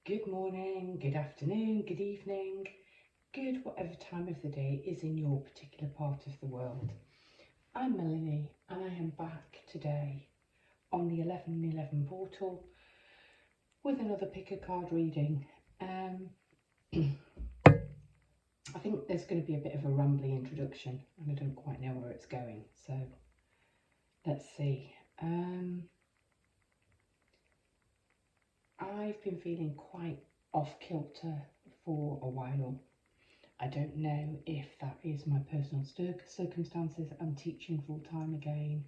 Good morning, good afternoon, good evening, good whatever time of the day is in your particular part of the world. I'm Melanie and I am back today on the 1111 portal with another pick a card reading. I think there's going to be a bit of a rambly introduction and I don't quite know where it's going, so let's see. I've been feeling quite off kilter for a while. I don't know if that is my personal circumstances. I'm teaching full time again.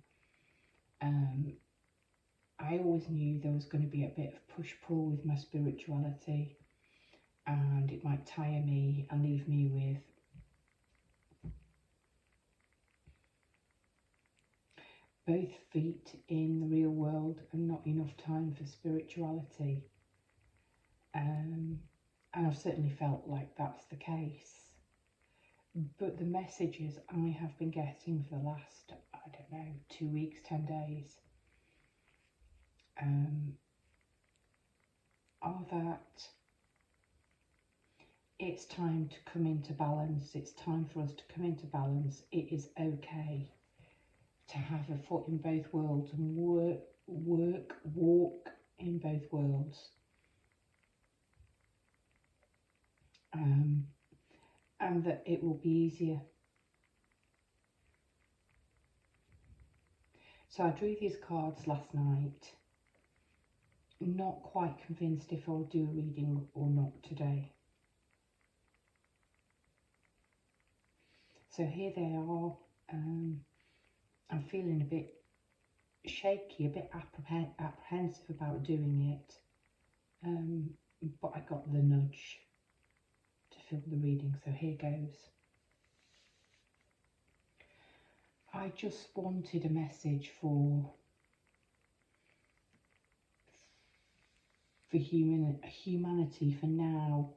I always knew there was going to be a bit of push-pull with my spirituality and it might tire me and leave me with both feet in the real world and not enough time for spirituality. And I've certainly felt like that's the case. But the messages I have been getting for the last, I don't know, 2 weeks, 10 days, are that it's time to come into balance. It's time for us to come into balance. It is okay to have a foot in both worlds and walk in both worlds. And that it will be easier. So I drew these cards last night, not quite convinced if I'll do a reading or not today. So here they are. I'm feeling a bit shaky, a bit apprehensive about doing it, but I got the nudge to film the reading, so here goes. I just wanted a message for humanity for now.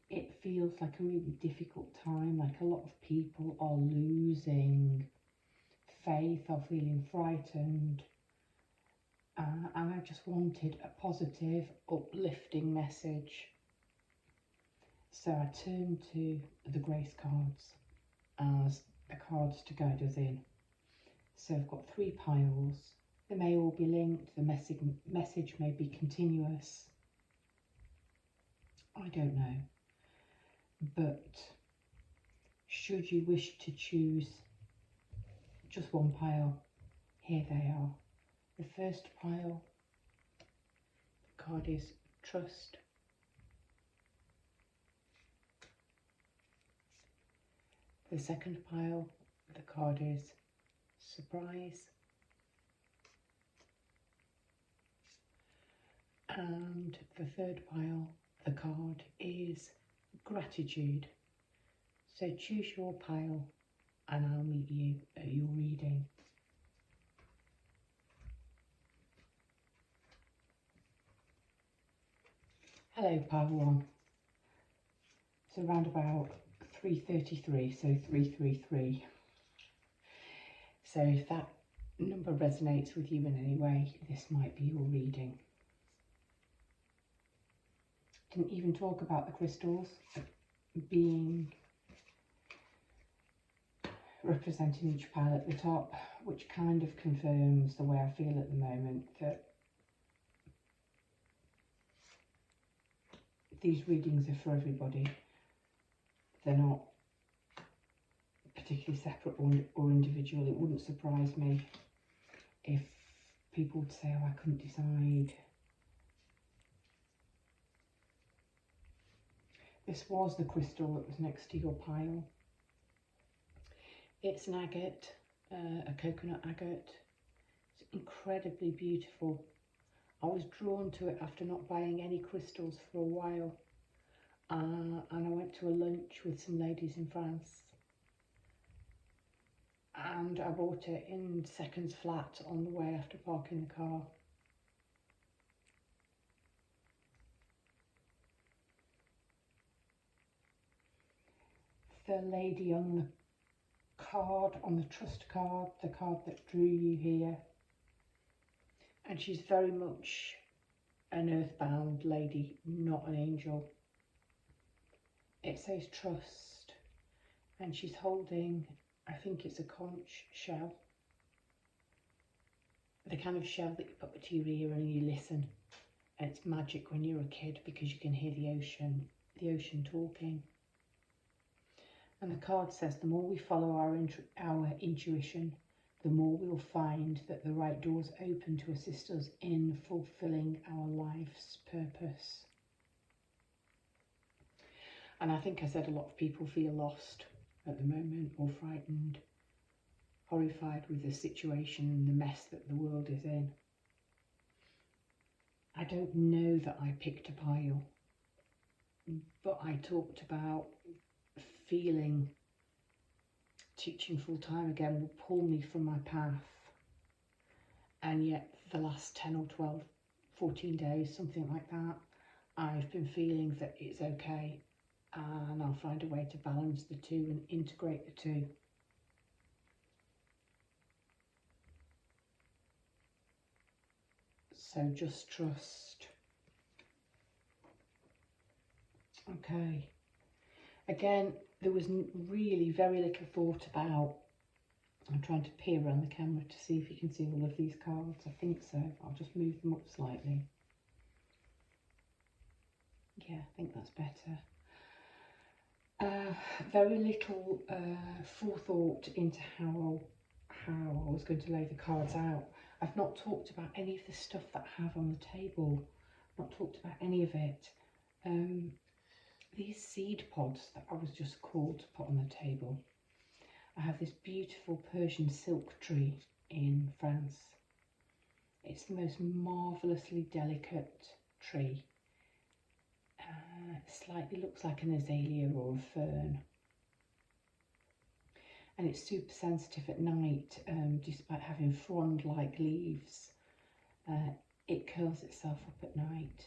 It feels like a really difficult time, like a lot of people are losing faith, are feeling frightened, and I just wanted a positive, uplifting message. So I turned to the grace cards as the cards to guide us in. So I've got 3 piles. They may all be linked, the message may be continuous. I don't know. But should you wish to choose just one pile, here they are. The first pile, the card is trust. The second pile, the card is surprise. And the third pile, the card is gratitude. So choose your pile and I'll meet you at your reading. Hello, pile 1. So around about 333, so 333. So if that number resonates with you in any way, this might be your reading. Didn't even talk about the crystals being representing each pile at the top, which kind of confirms the way I feel at the moment, that these readings are for everybody. They're not particularly separate or individual. It wouldn't surprise me if people would say, oh, I couldn't decide. This was the crystal that was next to your pile. It's an agate, a coconut agate. It's incredibly beautiful. I was drawn to it after not buying any crystals for a while. And I went to a lunch with some ladies in France. And I bought it in seconds flat on the way after parking the car. The lady on the card, on the trust card, the card that drew you here, and she's very much an earthbound lady, not an angel. It says trust, and she's holding, I think it's a conch shell, the kind of shell that you put to your ear and you listen. And it's magic when you're a kid because you can hear the ocean talking. And the card says the more we follow our intuition, the more we'll find that the right doors open to assist us in fulfilling our life's purpose. And I think I said a lot of people feel lost at the moment, or frightened, horrified with the situation and the mess that the world is in. I don't know that I picked a pile, but I talked about feeling teaching full time again will pull me from my path. And yet the last 10 or 12, 14 days, something like that, I've been feeling that it's okay, and I'll find a way to balance the two and integrate the two. So just trust. Okay. Again, there was really very little thought about. I'm trying to peer around the camera to see if you can see all of these cards. I think so. I'll just move them up slightly. Yeah, I think that's better. Very little forethought into how I was going to lay the cards out. I've not talked about any of the stuff that I have on the table. Not talked about any of it. These seed pods that I was just called to put on the table. I have this beautiful Persian silk tree in France. It's the most marvellously delicate tree. Slightly looks like an azalea or a fern. And it's super sensitive at night, despite having frond-like leaves. It curls itself up at night.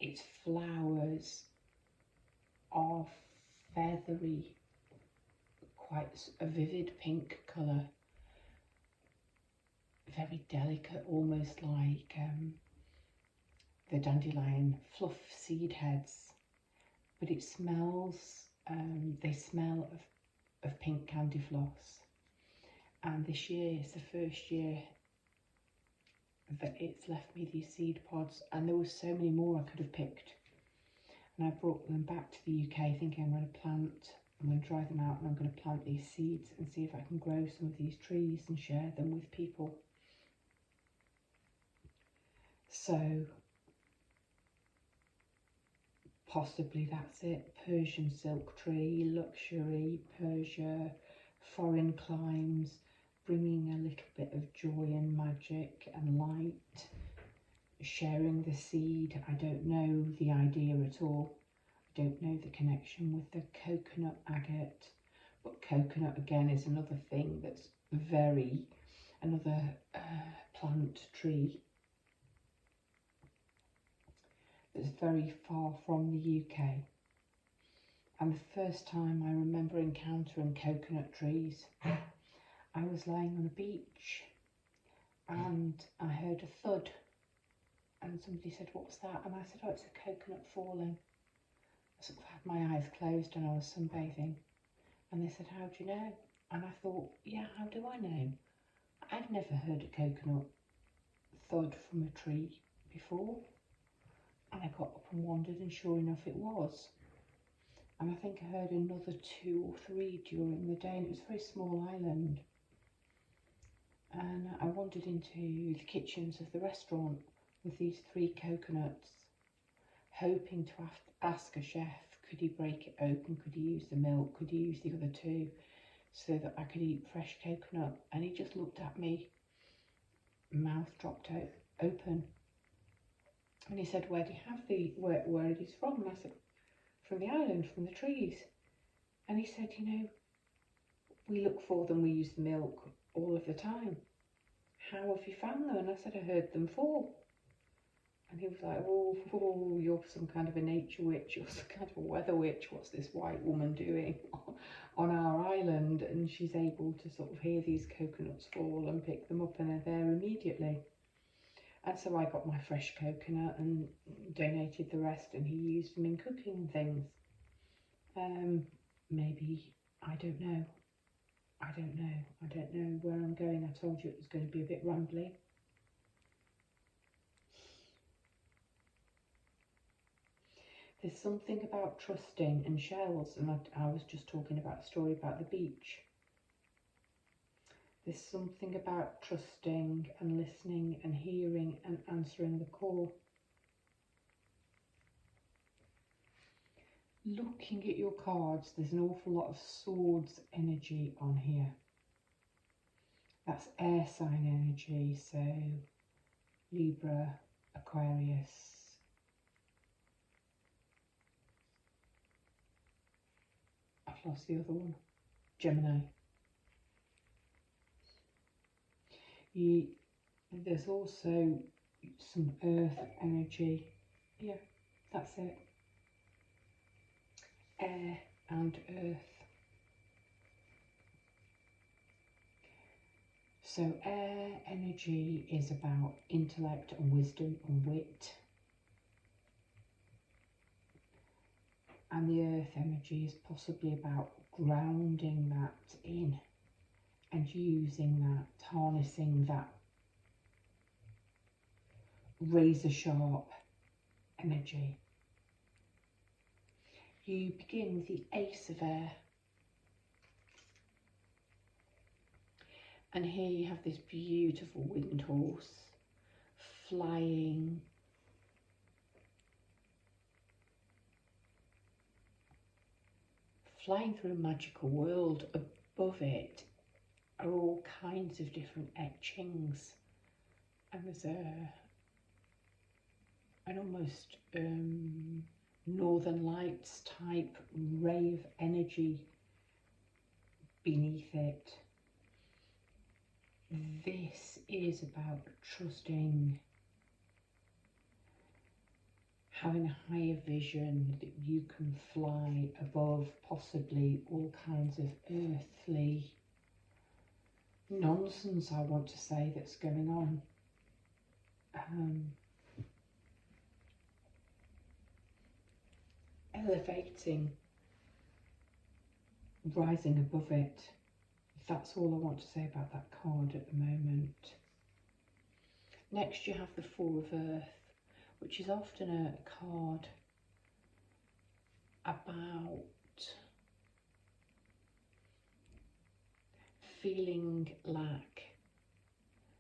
Its flowers are feathery, quite a vivid pink colour, very delicate, almost like the dandelion fluff seed heads, but it smells, they smell of pink candy floss. And this year is the first year that it's left me these seed pods, and there were so many more I could have picked. And I brought them back to the UK thinking I'm going to dry them out, and I'm going to plant these seeds and see if I can grow some of these trees and share them with people. So possibly that's it. Persian silk tree, luxury, Persia, foreign climes, bringing a little bit of joy and magic and light, sharing the seed. I don't know the idea at all. I don't know the connection with the coconut agate, but coconut again is another thing that's another plant tree that's very far from the UK. And the first time I remember encountering coconut trees, I was lying on a beach and I heard a thud, and somebody said, "What's that?" And I said, "Oh, it's a coconut falling." I sort of had my eyes closed and I was sunbathing, and they said, "How do you know?" And I thought, yeah, how do I know? I'd never heard a coconut thud from a tree before. And I got up and wandered, and sure enough it was. And I think I heard another 2 or 3 during the day, and it was a very small island. And I wandered into the kitchens of the restaurant with these 3 coconuts, hoping to ask a chef, could he break it open, could he use the milk, could he use the other 2, so that I could eat fresh coconut. And he just looked at me, mouth dropped open. And he said, "Where do you have where are these from?" And I said, "From the island, from the trees." And he said, "You know, we look for them, we use the milk all of the time. How have you found them?" And I said, "I heard them fall." And he was like, oh, you're some kind of a nature witch, you're some kind of a weather witch. What's this white woman doing on our island? And she's able to sort of hear these coconuts fall and pick them up, and they're there immediately. And so I got my fresh coconut and donated the rest, and he used them in cooking and things. Maybe, I don't know. I don't know where I'm going. I told you it was going to be a bit rambly. There's something about trusting and shells, and I was just talking about a story about the beach. There's something about trusting and listening and hearing and answering the call. Looking at your cards, there's an awful lot of swords energy on here. That's air sign energy, so Libra, Aquarius. I've lost the other one. Gemini. There's also some earth energy. Yeah, that's it. Air and earth. So air energy is about intellect and wisdom and wit. And the earth energy is possibly about grounding that in and using that, harnessing that razor sharp energy. You begin with the Ace of Air. And here you have this beautiful wind horse flying through a magical world. Above it are all kinds of different etchings, and there's an almost Northern Lights type rave energy beneath it. This is about trusting, having a higher vision, that you can fly above possibly all kinds of earthly nonsense, I want to say, that's going on. Elevating, rising above it. That's all I want to say about that card at the moment. Next you have the Four of Earth, which is often a card about feeling lack,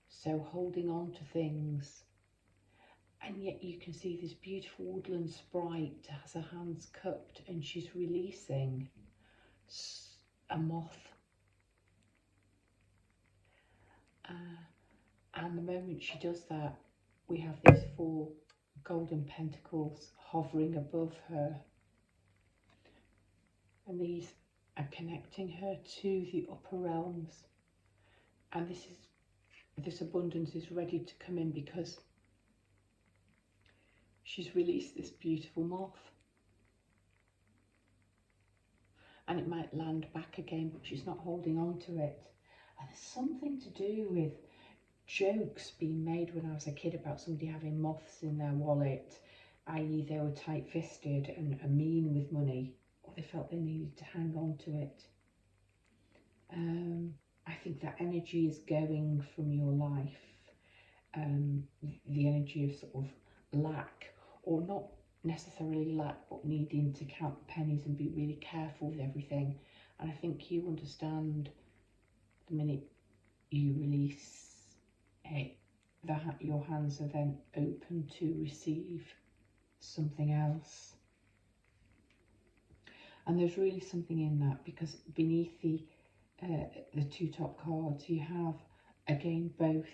so holding on to things, and yet you can see this beautiful woodland sprite has her hands cupped and she's releasing a moth. And the moment she does that, we have these four golden pentacles hovering above her, and these are connecting her to the upper realms. And this abundance is ready to come in because she's released this beautiful moth. And it might land back again, but she's not holding on to it. And there's something to do with jokes being made when I was a kid about somebody having moths in their wallet, i.e. they were tight-fisted and mean with money, or they felt they needed to hang on to it. I think that energy is going from your life, the energy of sort of lack, or not necessarily lack, but needing to count pennies and be really careful with everything. And I think you understand the minute you release it, that your hands are then open to receive something else. And there's really something in that, because beneath the two top cards you have again both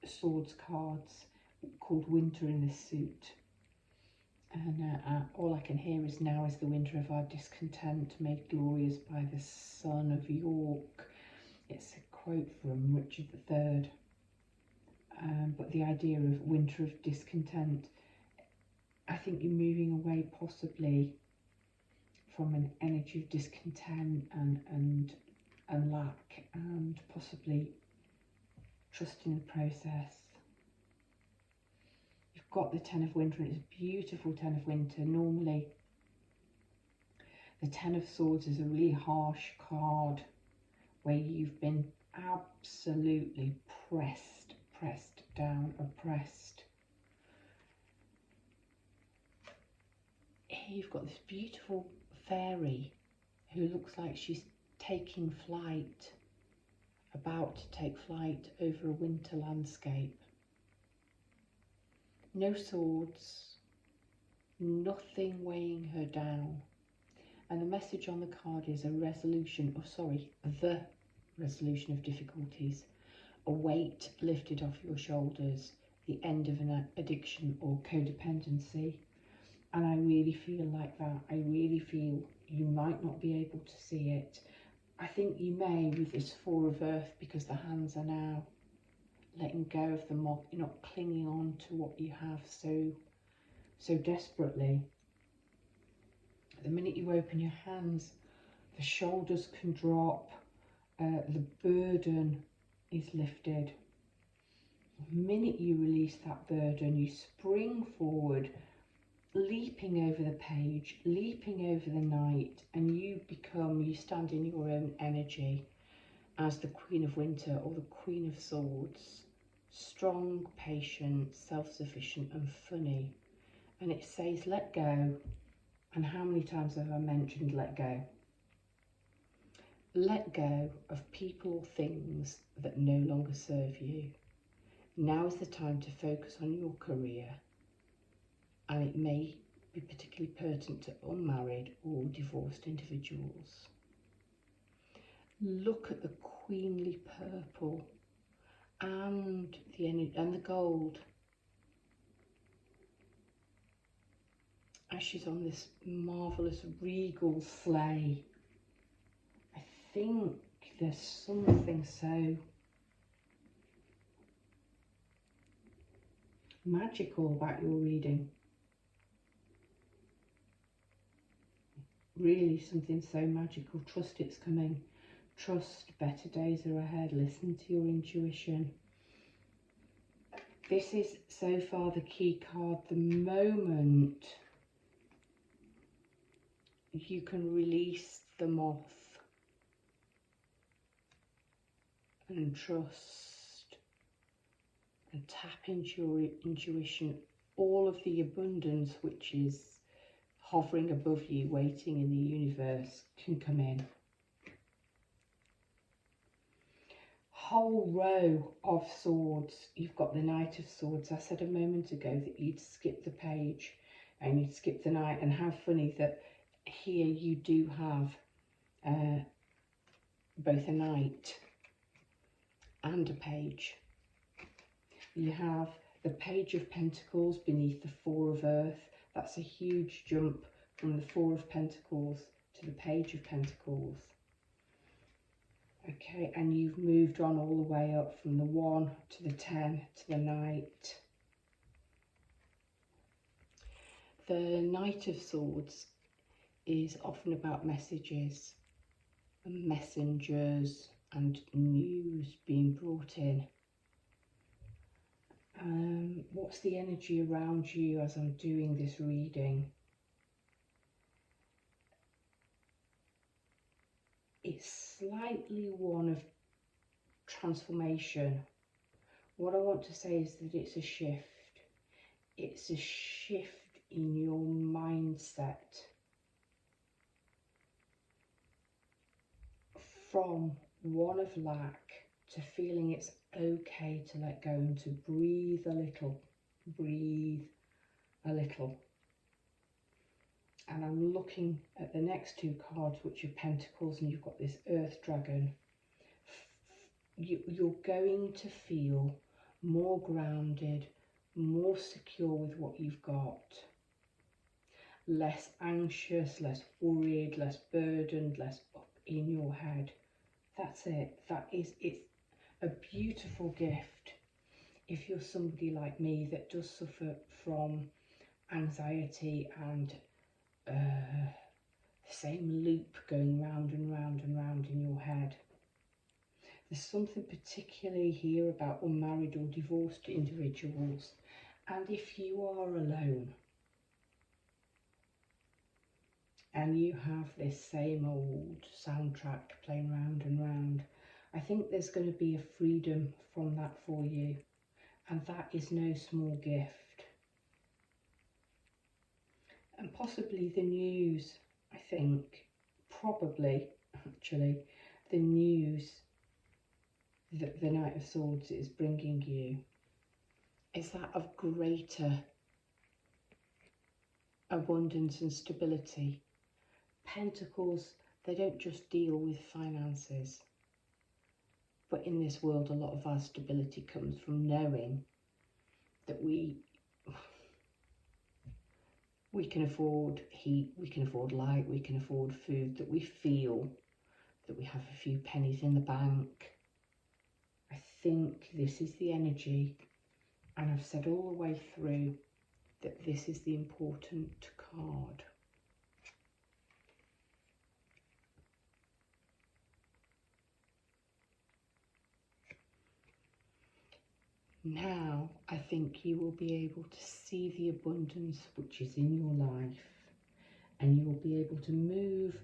swords cards called Winter in this suit. And all I can hear is, now is the winter of our discontent, made glorious by the son of York. It's a quote from Richard III. But the idea of winter of discontent, I think you're moving away possibly from an energy of discontent and lack, and possibly trusting the process. got the Ten of Winter, and it's a beautiful Ten of Winter. Normally, the Ten of Swords is a really harsh card where you've been absolutely pressed down, oppressed. Here you've got this beautiful fairy who looks like she's taking flight, about to take flight over a winter landscape. No swords, nothing weighing her down. And the message on the card is a resolution, the resolution of difficulties, a weight lifted off your shoulders, the end of an addiction or codependency. And I really feel like that. I really feel you might not be able to see it. I think you may with this Four of Earth, because the hands are now letting go of the moth. You're not clinging on to what you have so desperately. The minute you open your hands, the shoulders can drop, the burden is lifted. The minute you release that burden, you spring forward, leaping over the page, leaping over the night, and you stand in your own energy as the Queen of Winter or the Queen of Swords. Strong, patient, self-sufficient and funny. And it says let go. And how many times have I mentioned let go? Let go of people or things that no longer serve you. Now is the time to focus on your career, and it may be particularly pertinent to unmarried or divorced individuals. Look at the queenly purple and the gold as she's on this marvellous regal sleigh. I think there's something so magical about your reading. Really something so magical. Trust it's coming. Trust better days are ahead. Listen to your intuition. This is so far the key card. The moment you can release the moth and trust and tap into your intuition, all of the abundance which is hovering above you, waiting in the universe, can come in. Whole row of swords. You've got the Knight of Swords. I said a moment ago that you'd skip the page and you'd skip the knight, and how funny that here you do have both a knight and a page. You have the Page of Pentacles beneath the Four of Earth. That's a huge jump from the Four of Pentacles to the Page of Pentacles. Okay, and you've moved on all the way up from the 1 to the 10 to the Knight. The Knight of Swords is often about messages and messengers and news being brought in. What's the energy around you as I'm doing this reading? It's slightly one of transformation. What I want to say is that it's a shift. It's a shift in your mindset from one of lack to feeling it's okay to let go and to breathe a little. Breathe a little. And I'm looking at the next two cards, which are Pentacles, and you've got this Earth Dragon. You're going to feel more grounded, more secure with what you've got. Less anxious, less worried, less burdened, less up in your head. That's it. It's a beautiful gift. If you're somebody like me that does suffer from anxiety and the same loop going round and round and round in your head. There's something particularly here about unmarried or divorced individuals And if you are alone and you have this same old soundtrack playing round and round, I think there's going to be a freedom from that for you. And that is no small gift. And possibly the news, I think, probably, actually, the news that the Knight of Swords is bringing you is that of greater abundance and stability. Pentacles, they don't just deal with finances, but in this world a lot of our stability comes from knowing that we can afford heat, we can afford light, we can afford food, that we feel that we have a few pennies in the bank. I think this is the energy, and I've said all the way through that this is the important card. Now I think you will be able to see the abundance which is in your life, and you will be able to move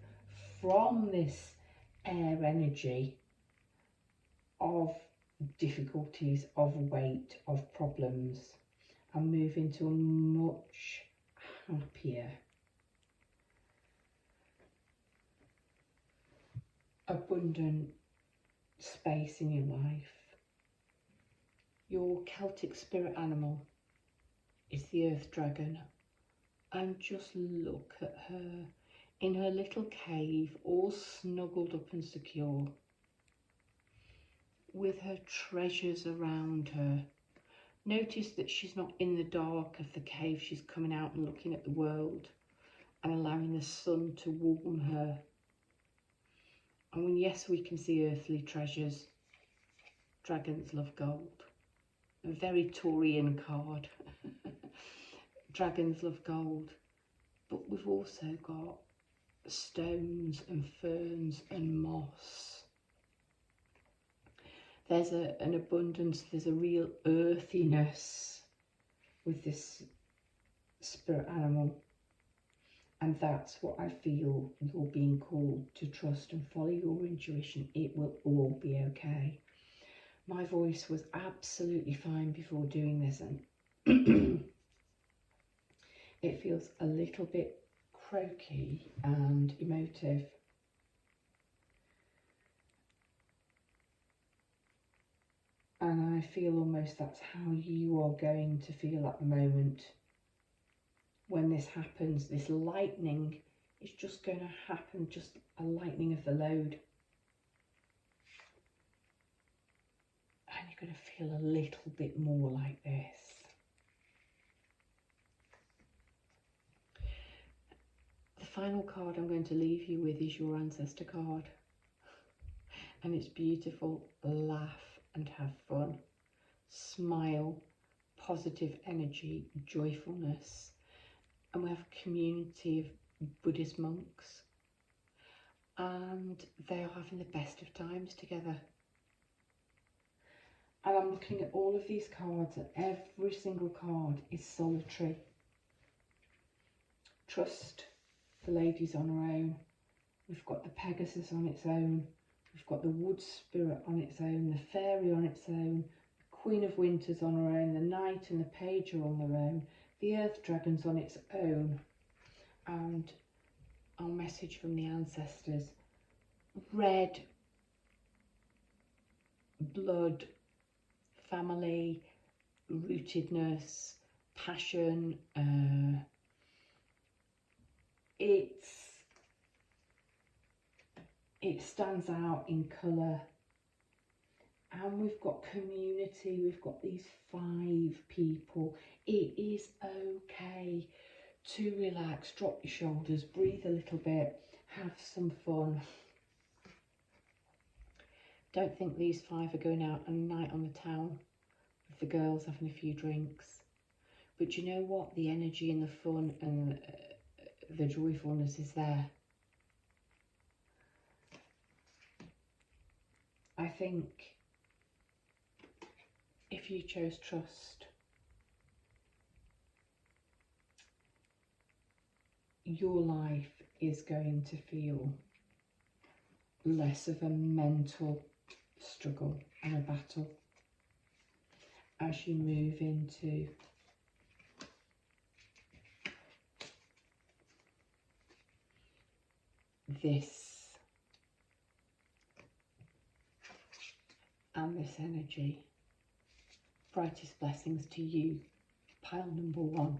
from this air energy of difficulties, of weight, of problems, and move into a much happier, abundant space in your life. Your Celtic spirit animal is the earth dragon, and just look at her in her little cave, all snuggled up and secure, with her treasures around her. Notice that she's not in the dark of the cave, she's coming out and looking at the world and allowing the sun to warm her. And yes, we can see earthly treasures. Dragons love gold. A very Taurian card. Dragons love gold. But we've also got stones and ferns and moss. There's an abundance, there's a real earthiness with this spirit animal. And that's what I feel you're being called to trust and follow your intuition. It will all be okay. My voice was absolutely fine before doing this, and it feels a little bit croaky and emotive. And I feel almost that's how you are going to feel at the moment. When this happens, this lightning is just going to happen, just a lightning of the load. And you're going to feel a little bit more like this. The final card I'm going to leave you with is your ancestor card. And it's beautiful. Laugh and have fun. Smile, positive energy, joyfulness. And we have a community of Buddhist monks. And they are having the best of times together. And I'm looking at all of these cards, and every single card is solitary. Trust, the lady's on her own. We've got the Pegasus on its own. We've got the Wood Spirit on its own, the Fairy on its own, the Queen of Winter's on her own, the Knight and the Page are on their own, the Earth Dragon's on its own. And our message from the ancestors: red, blood, family, rootedness, passion. It stands out in colour. And we've got community, we've got these 5 people. It is okay to relax, drop your shoulders, breathe a little bit, have some fun. Don't think these 5 are going out on a night on the town with the girls having a few drinks. But you know what? The energy and the fun and the joyfulness is there. I think if you chose trust, your life is going to feel less of a mental struggle and a battle as you move into this and this energy. Brightest blessings to you, pile number 1.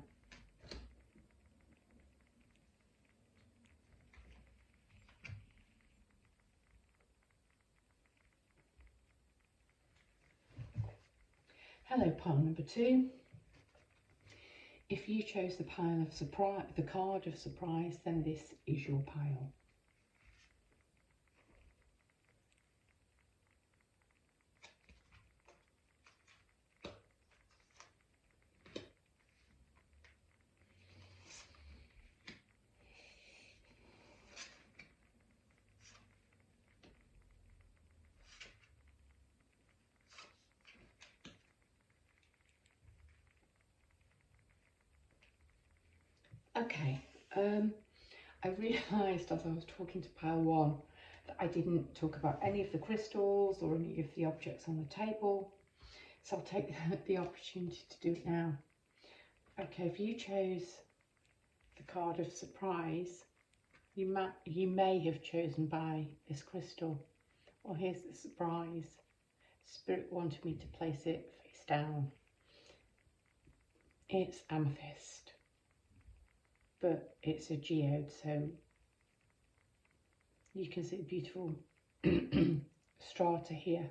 Hello, pile number 2. If you chose the pile of surprise, the card of surprise, then this is your pile. Okay, I realised as I was talking to pile 1 that I didn't talk about any of the crystals or any of the objects on the table, so I'll take the opportunity to do it now. Okay, if you chose the card of surprise, you may have chosen by this crystal. Well, here's the surprise. Spirit wanted me to place it face down. It's amethyst, but it's a geode, so you can see the beautiful strata here.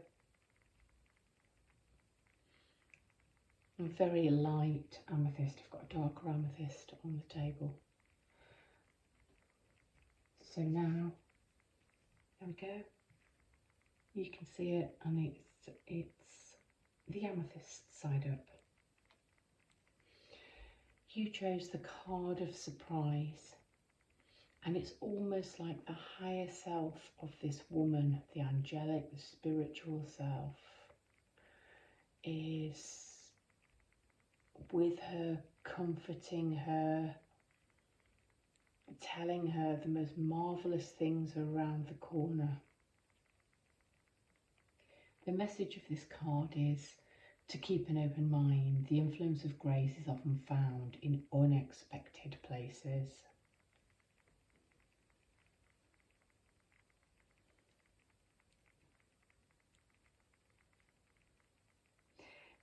A very light amethyst. I've got a darker amethyst on the table. So now, there we go. You can see it, and it's the amethyst side up. You chose the card of surprise, and it's almost like the higher self of this woman, the angelic, the spiritual self, is with her, comforting her, telling her the most marvellous things around the corner. The message of this card is to keep an open mind. The influence of grace is often found in unexpected places.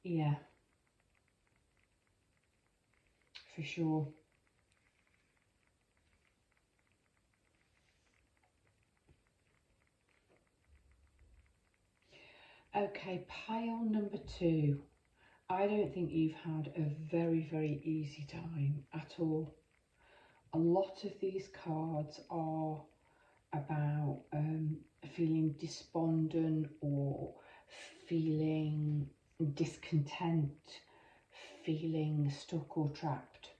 Yeah, for sure. Okay, pile number 2. I don't think you've had a very, very easy time at all. A lot of these cards are about feeling despondent or feeling discontent, feeling stuck or trapped.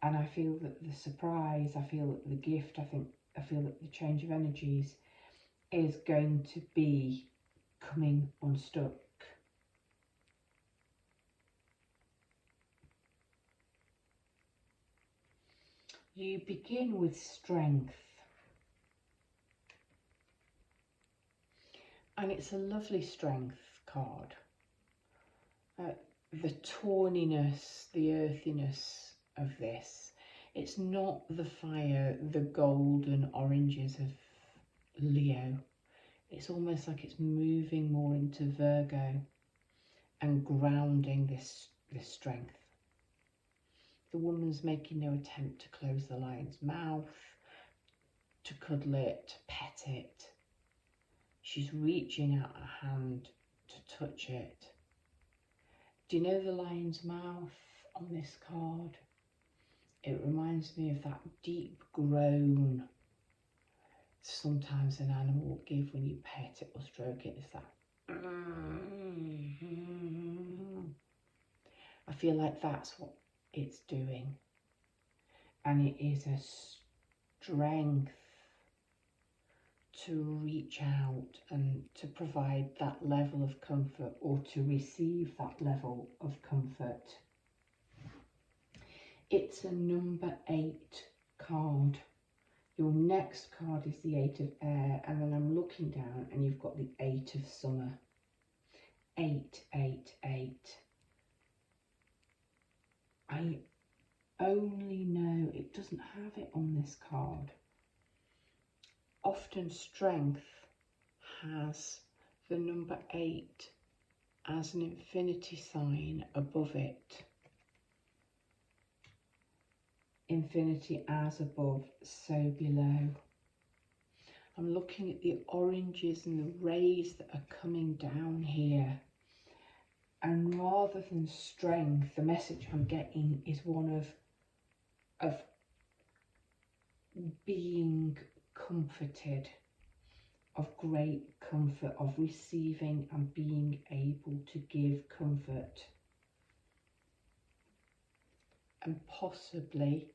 And I feel that the surprise, I feel that the gift, I feel that the change of energies is going to be coming unstuck. You begin with strength, and it's a lovely strength card. The tawniness, the earthiness of this, it's not the fire, the golden oranges of Leo. It's almost like it's moving more into Virgo and grounding this strength. The woman's making no attempt to close the lion's mouth, to cuddle it, to pet it. She's reaching out her hand to touch it. Do you know the lion's mouth on this card? It reminds me of that deep groan sometimes an animal will give when you pet it or stroke it. It's that. I feel like that's what it's doing. And it is a strength to reach out and to provide that level of comfort, or to receive that level of comfort. It's a number 8 card. Your next card is the Eight of Air, and then I'm looking down and you've got the Eight of Summer. 8, 8, 8. I only know it doesn't have it on this card. Often strength has the number 8 as an infinity sign above it. Infinity as above, so below. I'm looking at the oranges and the rays that are coming down here. And rather than strength, the message I'm getting is one of being comforted, of great comfort, of receiving and being able to give comfort. And possibly,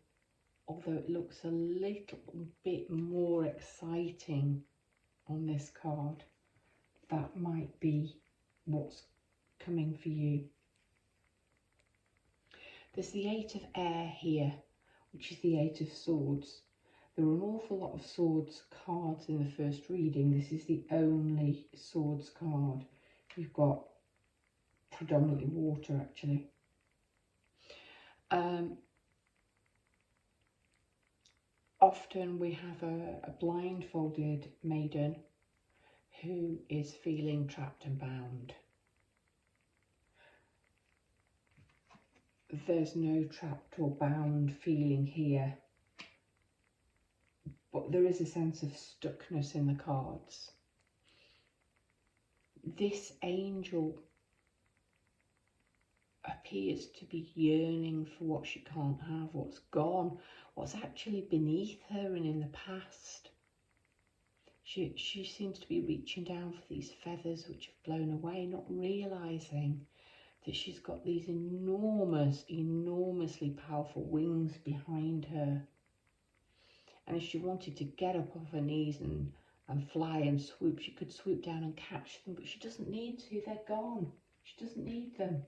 although it looks a little bit more exciting on this card, that might be what's coming for you. There's the Eight of Air here, which is the Eight of Swords. There are an awful lot of swords cards in the first reading. This is the only swords card. You've got predominantly water, actually. Often we have a blindfolded maiden who is feeling trapped and bound. There's no trapped or bound feeling here, but there is a sense of stuckness in the cards. This angel appears to be yearning for what she can't have, what's gone, what's actually beneath her and in the past. She seems to be reaching down for these feathers which have blown away, not realising that she's got these enormously powerful wings behind her. And if she wanted to get up off her knees and fly and swoop, she could swoop down and catch them, but she doesn't need to, they're gone. She doesn't need them.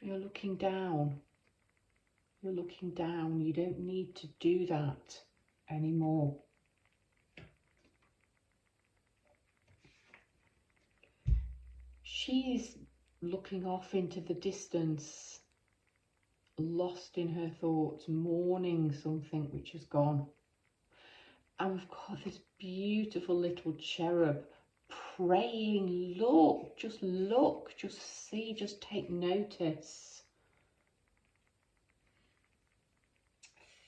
You're looking down. You're looking down. You don't need to do that anymore. She is looking off into the distance, lost in her thoughts, mourning something which has gone. And we've got this beautiful little cherub praying, look, just see, just take notice.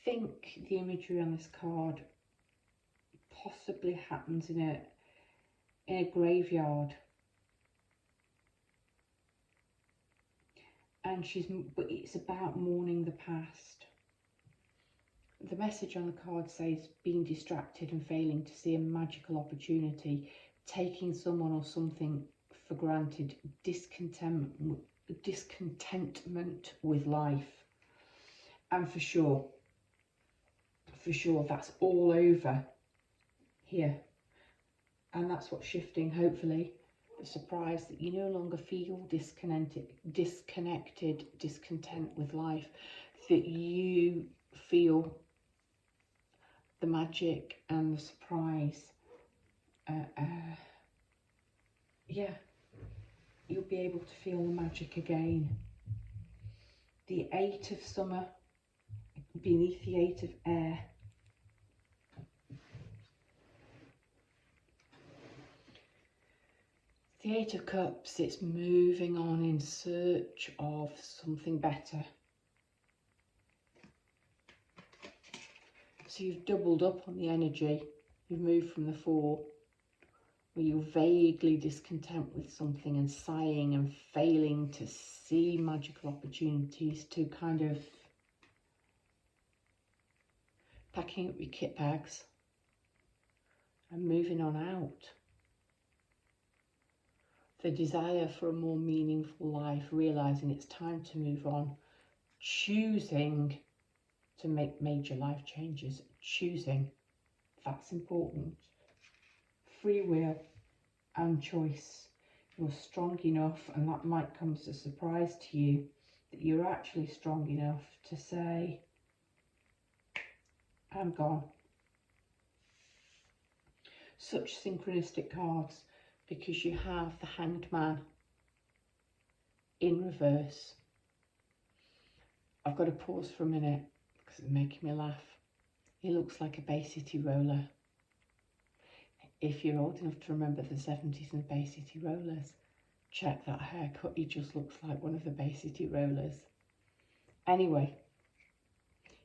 Think the imagery on this card possibly happens in a graveyard. But it's about mourning the past. The message on the card says being distracted and failing to see a magical opportunity, taking someone or something for granted, discontentment with life. And for sure, that's all over here. And that's what's shifting, hopefully. The surprise that you no longer feel disconnected, discontent with life, that you feel the magic and the surprise. Yeah, you'll be able to feel the magic again. The Eight of Summer beneath the Eight of Air. The Eight of Cups, it's moving on in search of something better. So you've doubled up on the energy. You've moved from the Four, where you're vaguely discontent with something and sighing and failing to see magical opportunities, to kind of packing up your kit bags and moving on out. The desire for a more meaningful life, realising it's time to move on, choosing to make major life changes, choosing, that's important. Free will and choice. You're strong enough, and that might come as a surprise to you, that you're actually strong enough to say, I'm gone. Such synchronistic cards, because you have the Hanged Man in reverse. I've got to pause for a minute because it's making me laugh. He looks like a Bay City roller. If you're old enough to remember the 70s and the Bay City rollers, check that haircut. He just looks like one of the Bay City rollers. Anyway,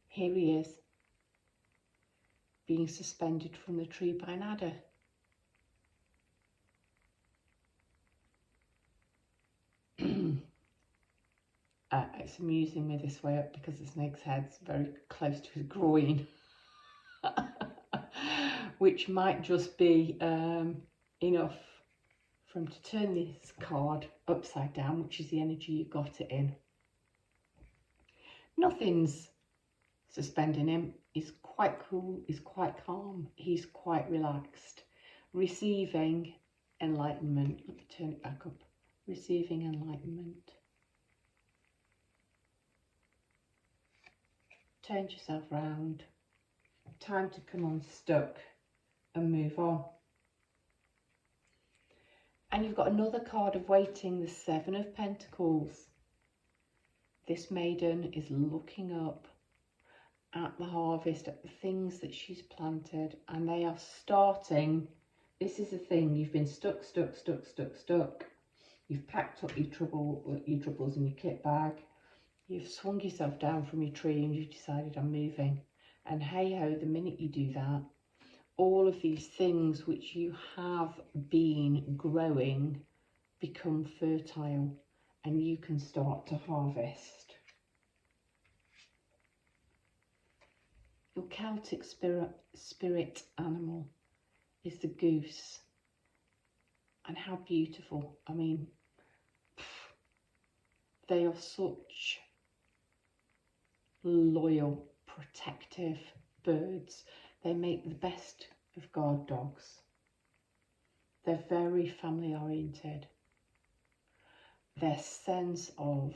here he is, being suspended from the tree by an adder. It's amusing me this way up because the snake's head's very close to his groin. Which might just be enough for him to turn this card upside down, which is the energy you got it in. Nothing's suspending him. He's quite cool, he's quite calm, he's quite relaxed. Receiving enlightenment. Let me turn it back up. Receiving enlightenment. Turn yourself round. Time to come unstuck and move on. And you've got another card of waiting, the Seven of Pentacles. This maiden is looking up at the harvest, at the things that she's planted, and they are starting. This is the thing, you've been stuck. You've packed up your troubles in your kit bag. You've swung yourself down from your tree and you've decided, I'm moving. And hey ho, the minute you do that, all of these things which you have been growing become fertile and you can start to harvest. Your Celtic spirit animal is the goose. And how beautiful. I mean, they are such loyal, protective birds. They make the best of guard dogs. They're very family oriented. Their sense of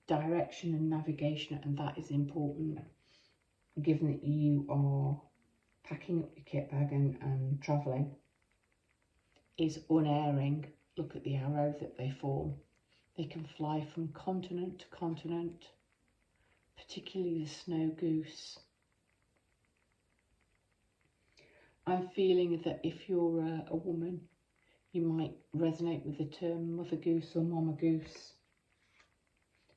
direction and navigation, and that is important given that you are packing up your kit bag and travelling, is unerring. Look at the arrow that they form. They can fly from continent to continent, particularly the snow goose. I'm feeling that if you're a woman, you might resonate with the term mother goose or mama goose.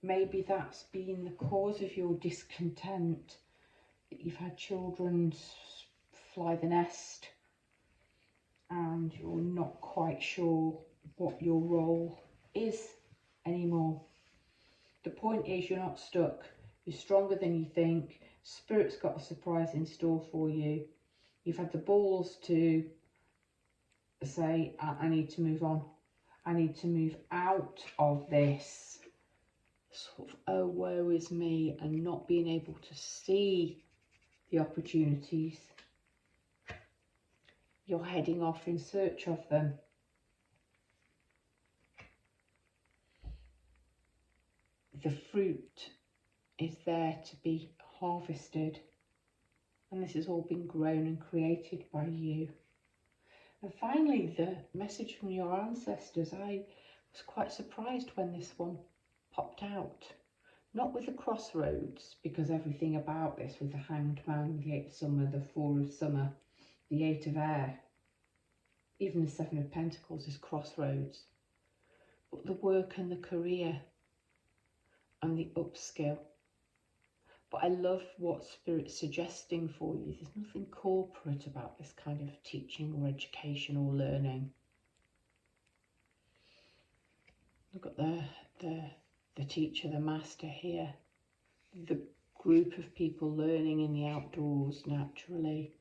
Maybe that's been the cause of your discontent, that you've had children fly the nest and you're not quite sure what your role is anymore. The point is, you're not stuck. You're stronger than you think. Spirit's got a surprise in store for you. You've had the balls to say, I need to move on. I need to move out of this sort of, oh, woe is me, and not being able to see the opportunities. You're heading off in search of them. The fruit is there to be harvested, and this has all been grown and created by you. And finally, the message from your ancestors. I was quite surprised when this one popped out. Not with the crossroads, because everything about this, with the Hanged Man, the Eight of Summer, the Four of Summer, the Eight of Air, even the Seven of Pentacles is crossroads. But the work and the career and the upskill. But I love what Spirit's suggesting for you. There's nothing corporate about this kind of teaching or education or learning. Look at the teacher, the master here. The group of people learning in the outdoors naturally.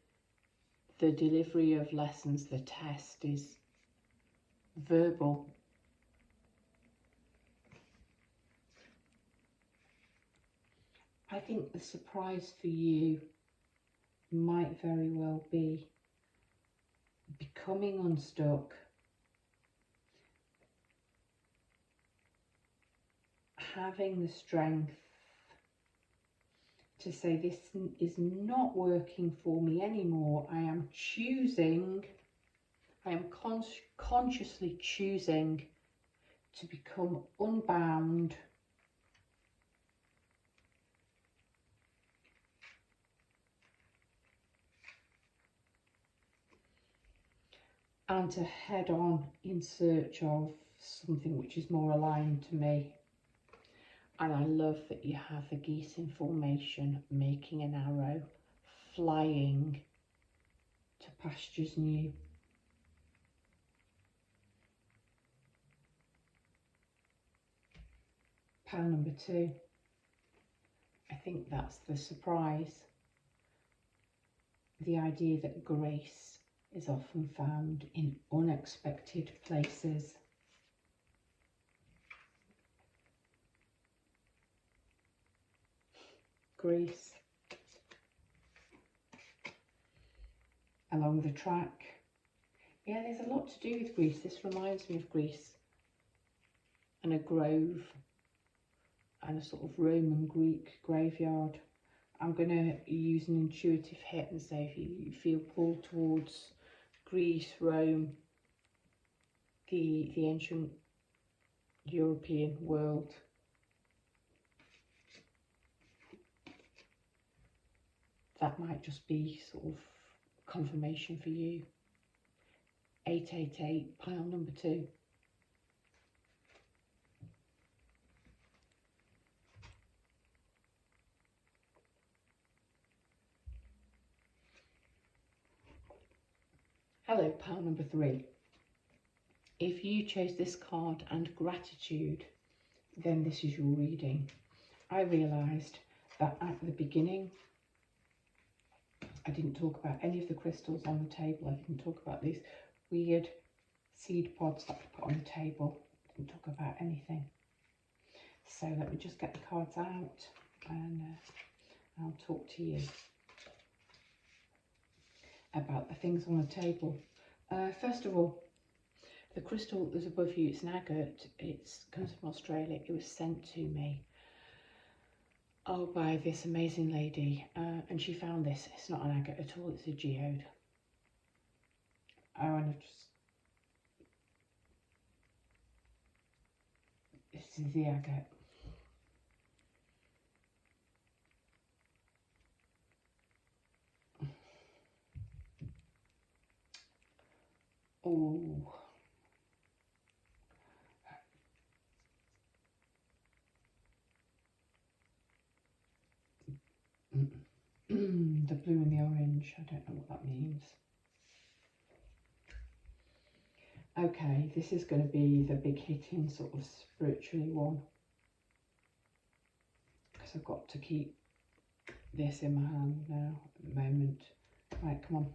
The delivery of lessons, the test is verbal. I think the surprise for you might very well be becoming unstuck having the strength to say this is not working for me anymore. I am choosing, I am consciously choosing to become unbound and to head on in search of something which is more aligned to me. And I love that you have the geese in formation, making an arrow, flying to pastures new. Pile number 2. I think that's the surprise. The idea that grace is often found in unexpected places. Greece. Along the track. Yeah, there's a lot to do with Greece. This reminds me of Greece and a grove and a sort of Roman Greek graveyard. I'm going to use an intuitive hit and say if you feel pulled towards Greece, Rome, the ancient European world. That might just be sort of confirmation for you. 888, pile number 2. Hello, pile number 3. If you chose this card and gratitude, then this is your reading. I realised that at the beginning, I didn't talk about any of the crystals on the table. I didn't talk about these weird seed pods that I put on the table. I didn't talk about anything. So let me just get the cards out and I'll talk to you about the things on the table. First of all, the crystal that's above you, it's an agate. It comes from Australia. It was sent to me by this amazing lady, and she found this. It's not an agate at all, it's a geode. I want to just, this is the agate. Oh, the blue and the orange, I don't know what that means. Okay, this is going to be the big hitting sort of spiritually one, because I've got to keep this in my hand now at the moment. Right, come on.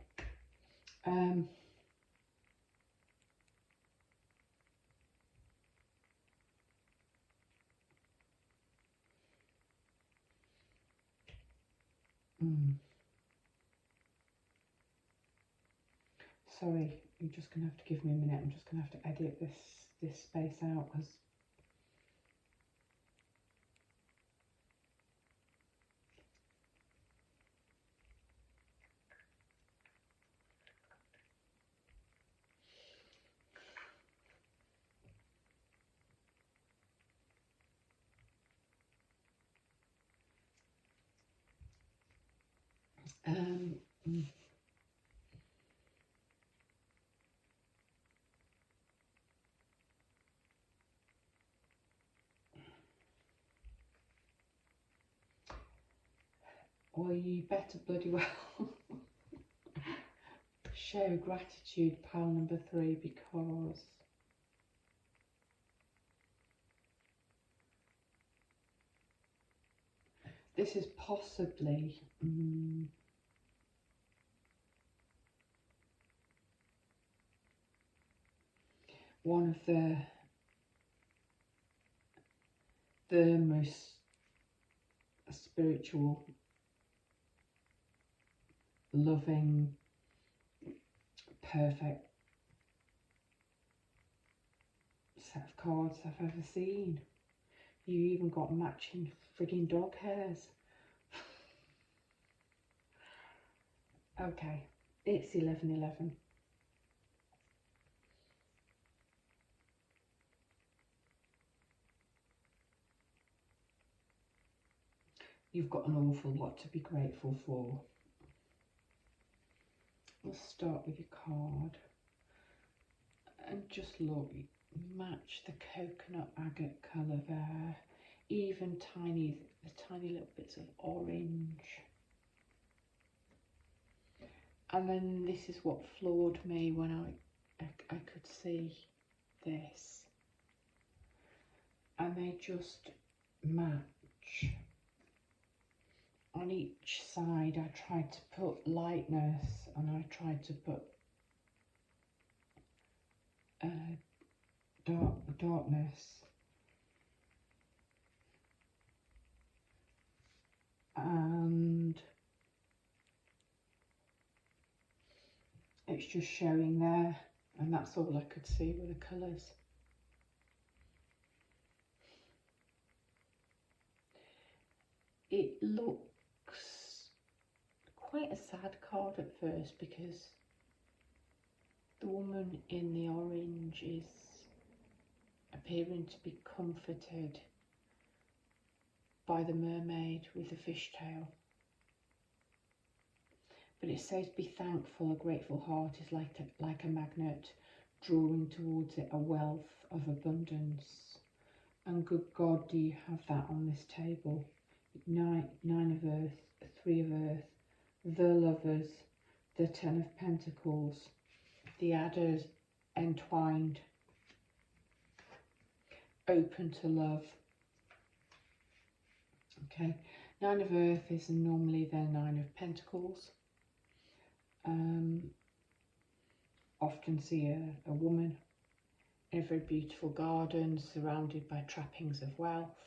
Sorry, you're just going to have to give me a minute. I'm just going to have to edit this space out because or you better bloody well show gratitude, pile number 3, because this is possibly one of the most spiritual, loving, perfect set of cards I've ever seen. You even got matching frigging dog hairs. Okay, it's 11:11. You've got an awful lot to be grateful for. Let's start with your card. And just look, match the coconut agate colour there. Even the tiny little bits of orange. And then this is what floored me when I could see this. And they just match. On each side I tried to put lightness and I tried to put darkness. And it's just showing there, and that's all I could see with the colours. It looks quite a sad card at first because the woman in the orange is appearing to be comforted by the mermaid with the fishtail. But it says, be thankful, a grateful heart is like a magnet, drawing towards it a wealth of abundance. And good God, do you have that on this table? Nine of earth, 3 of earth, the lovers, the 10 of pentacles, the adders entwined, open to love. Okay, 9 of earth is normally the 9 of pentacles. Often see a woman in a very beautiful garden surrounded by trappings of wealth.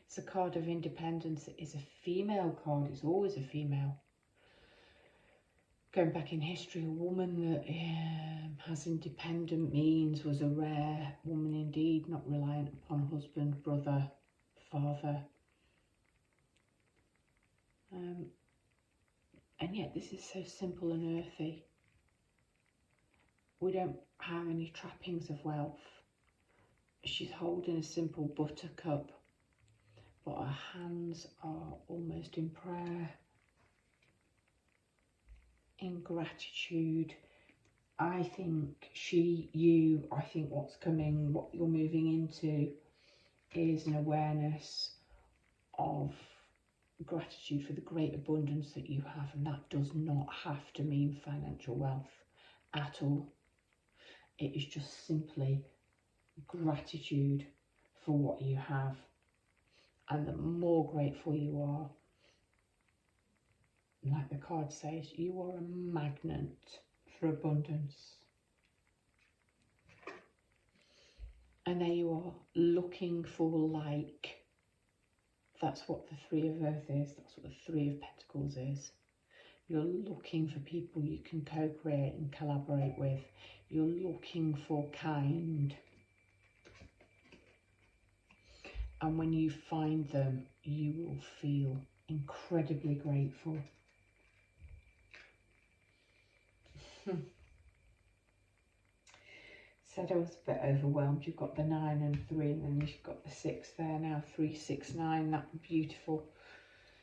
It's a card of independence. It is a female card. It's always a female. Going back in history, a woman that has independent means was a rare woman indeed, not reliant upon husband, brother, father. And yet this is so simple and earthy. We don't have any trappings of wealth. She's holding a simple buttercup, but her hands are almost in prayer, in gratitude. I think I think what's coming, what you're moving into is an awareness of gratitude for the great abundance that you have, and that does not have to mean financial wealth at all. It is just simply gratitude for what you have, and the more grateful you are, like the card says, you are a magnet for abundance. And there you are, looking for like, that's what the 3 of earth is, that's what the 3 of pentacles is. You're looking for people you can co-create and collaborate with. You're looking for kind. And when you find them, you will feel incredibly grateful. Said I was a bit overwhelmed. You've got the 9 and 3, and then you've got the 6 there now. 3, 6, 9. That beautiful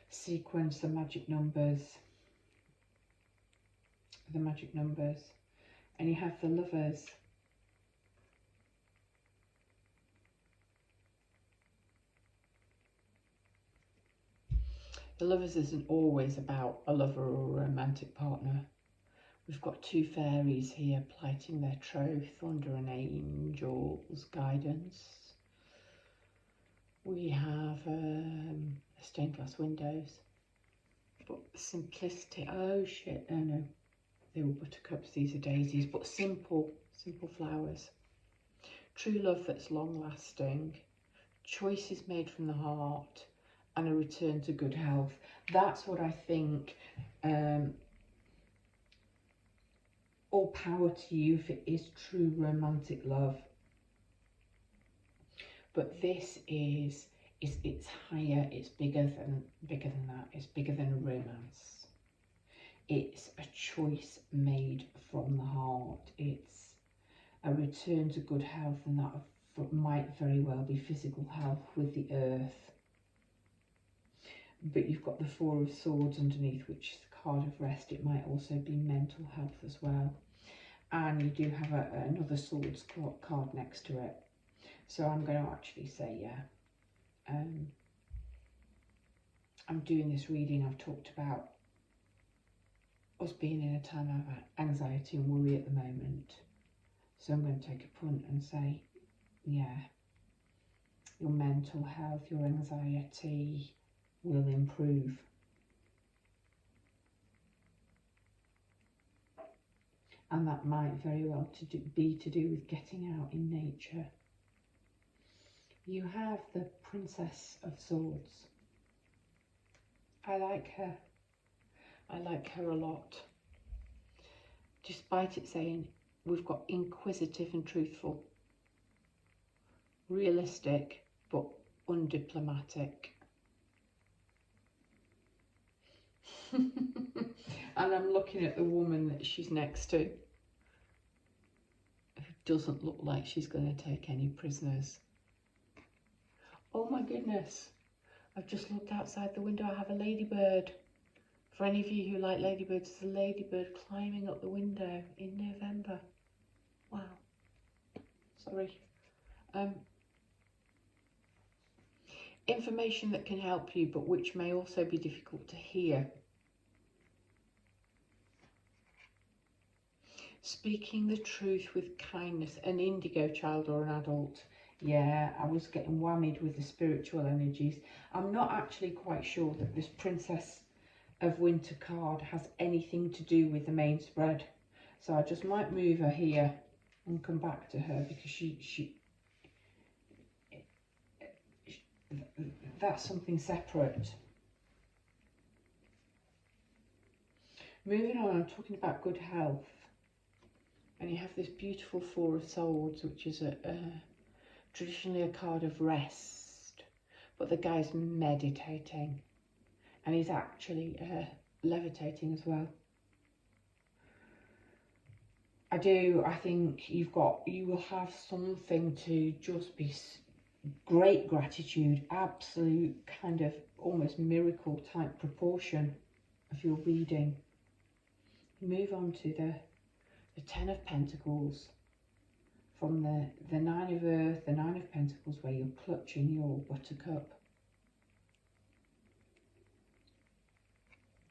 sequence, the magic numbers. The magic numbers. And you have the lovers. The lovers isn't always about a lover or a romantic partner. We've got 2 fairies here plighting their troth under an angel's guidance. We have stained glass windows. But simplicity, oh shit, oh no. They were buttercups, these are daisies, but simple flowers. True love that's long lasting. Choices made from the heart. And a return to good health. That's what I think. All power to you if it is true romantic love. But this is it's higher, it's bigger than that, it's bigger than a romance. It's a choice made from the heart. It's a return to good health, and that might very well be physical health with the earth. But you've got the Four of Swords underneath, which is the card of rest. It might also be mental health as well. And you do have another Swords card next to it. So I'm going to actually say, yeah, I'm doing this reading. I've talked about us being in a time of anxiety and worry at the moment. So I'm going to take a punt and say, yeah, your mental health, your anxiety will improve. And that might very well be to do with getting out in nature. You have the Princess of Swords. I like her. I like her a lot. Despite it saying we've got inquisitive and truthful, realistic but undiplomatic. And I'm looking at the woman that she's next to, who doesn't look like she's going to take any prisoners. Oh my goodness, I've just looked outside the window. I have a ladybird. For any of you who like ladybirds, there's a ladybird climbing up the window in November. Wow. Sorry. Information that can help you, but which may also be difficult to hear. Speaking the truth with kindness, an indigo child or an adult. Yeah, I was getting whammied with the spiritual energies. I'm not actually quite sure that this Princess of Winter card has anything to do with the main spread. So I just might move her here and come back to her, because she that's something separate. Moving on, I'm talking about good health. And you have this beautiful Four of Swords, which is traditionally a card of rest. But the guy's meditating. And he's actually levitating as well. I think you will have something to just be great gratitude, absolute kind of almost miracle type proportion of your reading. Move on to the Ten of Pentacles, from the Nine of Earth, the Nine of Pentacles, where you're clutching your buttercup.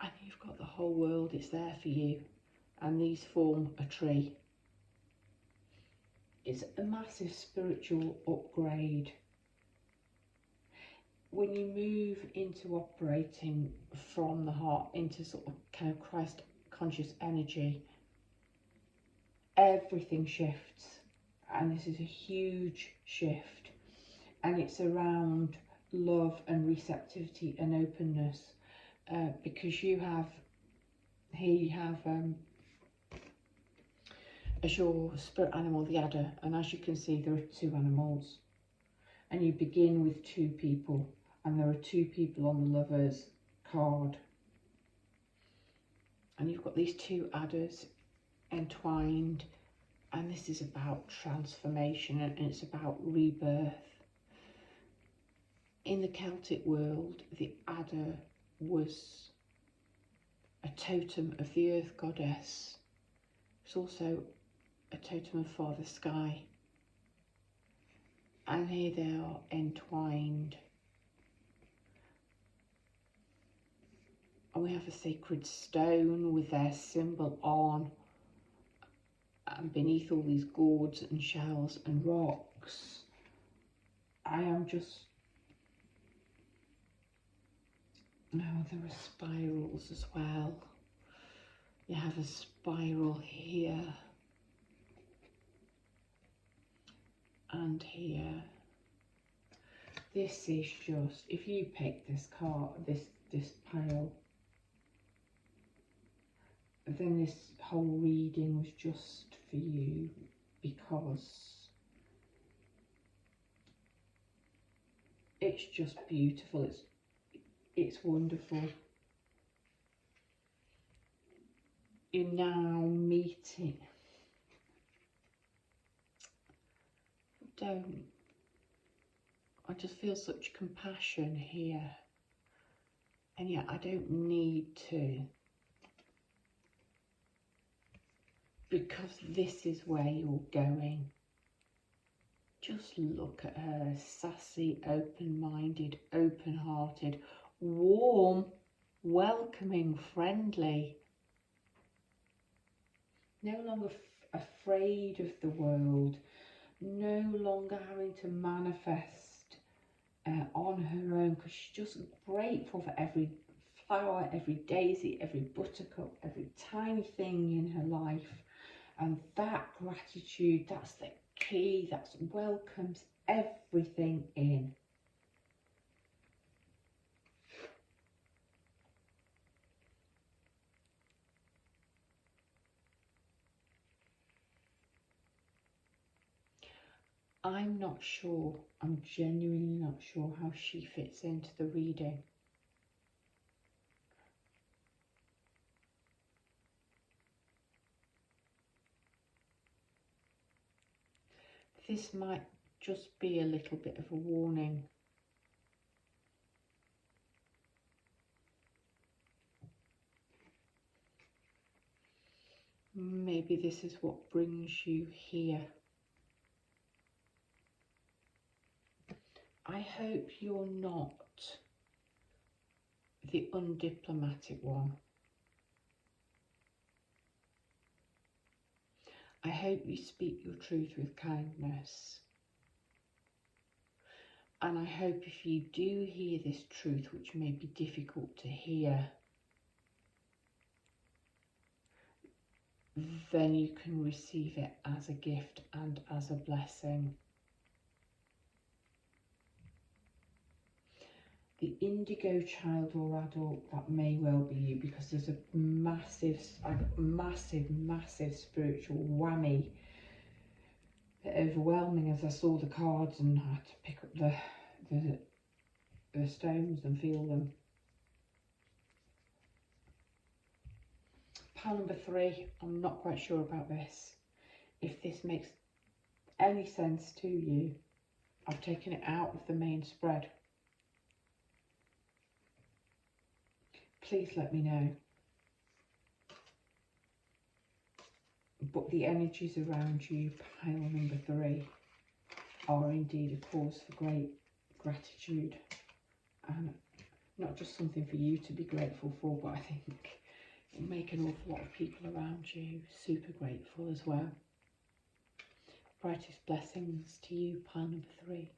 And you've got the whole world, it's there for you. And these form a tree. It's a massive spiritual upgrade. When you move into operating from the heart into sort of kind of Christ conscious energy, everything shifts, and this is a huge shift, and it's around love and receptivity and openness, because you have as your spirit animal the adder, and as you can see there are two animals, and you begin with two people, and there are two people on the Lovers card, and you've got these two adders entwined, and this is about transformation, and it's about rebirth. In the Celtic world, the adder was a totem of the earth goddess. It's also a totem of Father Sky, and here they are entwined, and we have a sacred stone with their symbol on. And beneath all these gourds and shells and rocks, I am just... Oh, there are spirals as well. You have a spiral here. And here. This is just... If you pick this card, this pile, then this whole reading was just for you, because It's just beautiful. It's wonderful. You're now meeting. I just feel such compassion here. And yet I don't need to. Because this is where you're going. Just look at her, sassy, open-minded, open-hearted, warm, welcoming, friendly. No longer afraid of the world, no longer having to manifest on her own, because she's just grateful for every flower, every daisy, every buttercup, every tiny thing in her life. And that gratitude, that's the key, that welcomes everything in. I'm not sure, I'm genuinely not sure how she fits into the reading. This might just be a little bit of a warning. Maybe this is what brings you here. I hope you're not the undiplomatic one. I hope you speak your truth with kindness. And I hope if you do hear this truth, which may be difficult to hear, then you can receive it as a gift and as a blessing. The indigo child or adult, that may well be you, because there's a massive spiritual whammy. Overwhelming as I saw the cards and had to pick up the stones and feel them. Pile number 3, I'm not quite sure about this. If this makes any sense to you, I've taken it out of the main spread. Please let me know. But the energies around you, pile number 3, are indeed a cause for great gratitude. And not just something for you to be grateful for, but I think it'll make an awful lot of people around you super grateful as well. Brightest blessings to you, pile number 3.